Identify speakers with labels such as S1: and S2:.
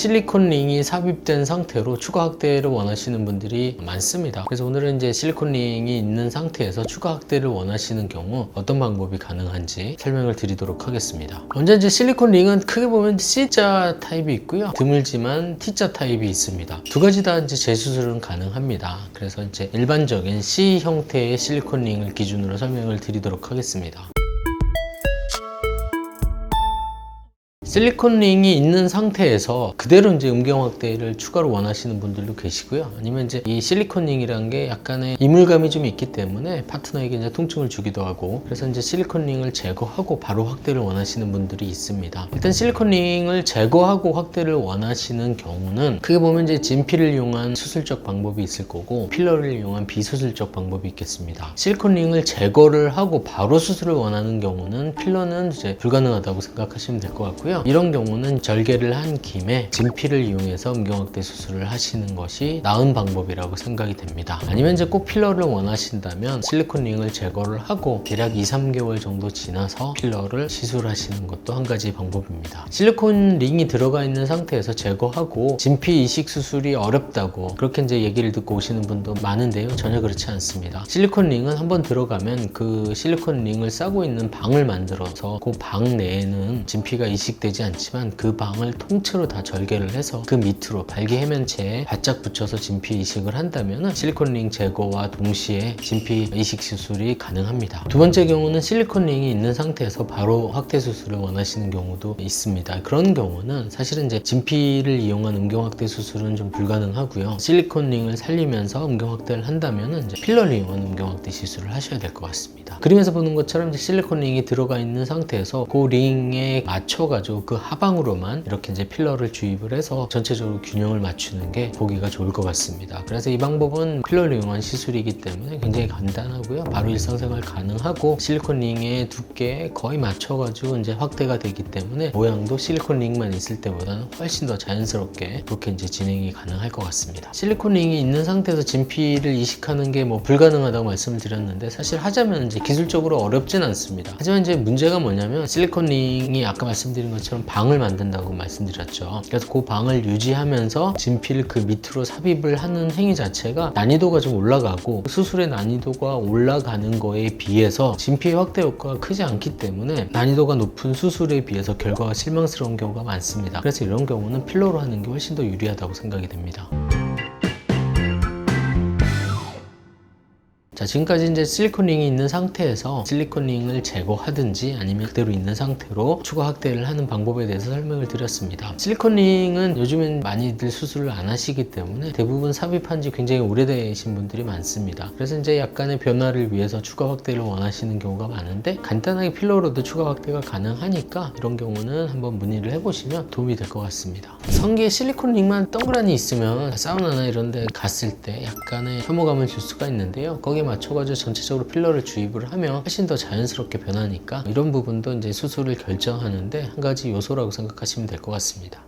S1: 실리콘 링이 삽입된 상태로 추가 확대를 원하시는 분들이 많습니다. 그래서 오늘은 이제 실리콘 링이 있는 상태에서 추가 확대를 원하시는 경우 어떤 방법이 가능한지 설명을 드리도록 하겠습니다. 먼저 이제 실리콘 링은 크게 보면 C자 타입이 있고요. 드물지만 T자 타입이 있습니다. 두 가지 다 이제 재수술은 가능합니다. 그래서 이제 일반적인 C 형태의 실리콘 링을 기준으로 설명을 드리도록 하겠습니다. 실리콘 링이 있는 상태에서 그대로 이제 음경 확대를 추가로 원하시는 분들도 계시고요. 아니면 이제 이 실리콘 링이라는 게 약간의 이물감이 좀 있기 때문에 파트너에게 이제 통증을 주기도 하고, 그래서 이제 실리콘 링을 제거하고 바로 확대를 원하시는 분들이 있습니다. 일단 실리콘 링을 제거하고 확대를 원하시는 경우는 크게 보면 이제 진피를 이용한 수술적 방법이 있을 거고, 필러를 이용한 비수술적 방법이 있겠습니다. 실리콘 링을 제거를 하고 바로 수술을 원하는 경우는 필러는 이제 불가능하다고 생각하시면 될 것 같고요. 이런 경우는 절개를 한 김에 진피를 이용해서 음경확대 수술을 하시는 것이 나은 방법이라고 생각이 됩니다. 아니면 이제 꼭 필러를 원하신다면 실리콘 링을 제거를 하고 대략 2-3개월 정도 지나서 필러를 시술하시는 것도 한 가지 방법입니다. 실리콘 링이 들어가 있는 상태에서 제거하고 진피 이식 수술이 어렵다고 그렇게 이제 얘기를 듣고 오시는 분도 많은데요. 전혀 그렇지 않습니다. 실리콘 링은 한번 들어가면 그 실리콘 링을 싸고 있는 방을 만들어서 그 방 내에는 진피가 이식되지 않지만 그 방을 통째로 다 절개를 해서 그 밑으로 발기 해면체에 바짝 붙여서 진피 이식을 한다면 실리콘 링 제거와 동시에 진피 이식 수술이 가능합니다. 두 번째 경우는 실리콘 링이 있는 상태에서 바로 확대 수술을 원하시는 경우도 있습니다. 그런 경우는 사실은 이제 진피를 이용한 음경 확대 수술은 좀 불가능하고요. 실리콘 링을 살리면서 음경 확대를 한다면 이제 필러를 이용한 음경 확대 시술을 하셔야 될 것 같습니다. 그림에서 보는 것처럼 이제 실리콘 링이 들어가 있는 상태에서 그 링에 맞춰가지고 그 하방으로만 이렇게 이제 필러를 주입을 해서 전체적으로 균형을 맞추는 게 보기가 좋을 것 같습니다. 그래서 이 방법은 필러를 이용한 시술이기 때문에 굉장히 간단하고요. 바로 일상생활 가능하고 실리콘 링의 두께에 거의 맞춰가지고 이제 확대가 되기 때문에 모양도 실리콘 링만 있을 때보다는 훨씬 더 자연스럽게 그렇게 이제 진행이 가능할 것 같습니다. 실리콘 링이 있는 상태에서 진피를 이식하는 게 뭐 불가능하다고 말씀을 드렸는데 사실 하자면 이제 기술적으로 어렵진 않습니다. 하지만 이제 문제가 뭐냐면 실리콘 링이 아까 말씀드린 것처럼 방을 만든다고 말씀드렸죠. 그래서 그 방을 유지하면서 진피를 그 밑으로 삽입을 하는 행위 자체가 난이도가 좀 올라가고 수술의 난이도가 올라가는 거에 비해서 진피 확대 효과가 크지 않기 때문에 난이도가 높은 수술에 비해서 결과가 실망스러운 경우가 많습니다. 그래서 이런 경우는 필러로 하는 게 훨씬 더 유리하다고 생각이 됩니다. 자, 지금까지 이제 실리콘 링이 있는 상태에서 실리콘 링을 제거하든지 아니면 그대로 있는 상태로 추가 확대를 하는 방법에 대해서 설명을 드렸습니다. 실리콘 링은 요즘엔 많이들 수술을 안 하시기 때문에 대부분 삽입한 지 굉장히 오래되신 분들이 많습니다. 그래서 이제 약간의 변화를 위해서 추가 확대를 원하시는 경우가 많은데 간단하게 필러로도 추가 확대가 가능하니까 이런 경우는 한번 문의를 해보시면 도움이 될 것 같습니다. 성기에 실리콘 링만 동그라니 있으면 사우나나 이런 데 갔을 때 약간의 혐오감을 줄 수가 있는데요. 거기에 맞춰가지고 전체적으로 필러를 주입을 하면 훨씬 더 자연스럽게 변하니까 이런 부분도 이제 수술을 결정하는데 한 가지 요소라고 생각하시면 될 것 같습니다.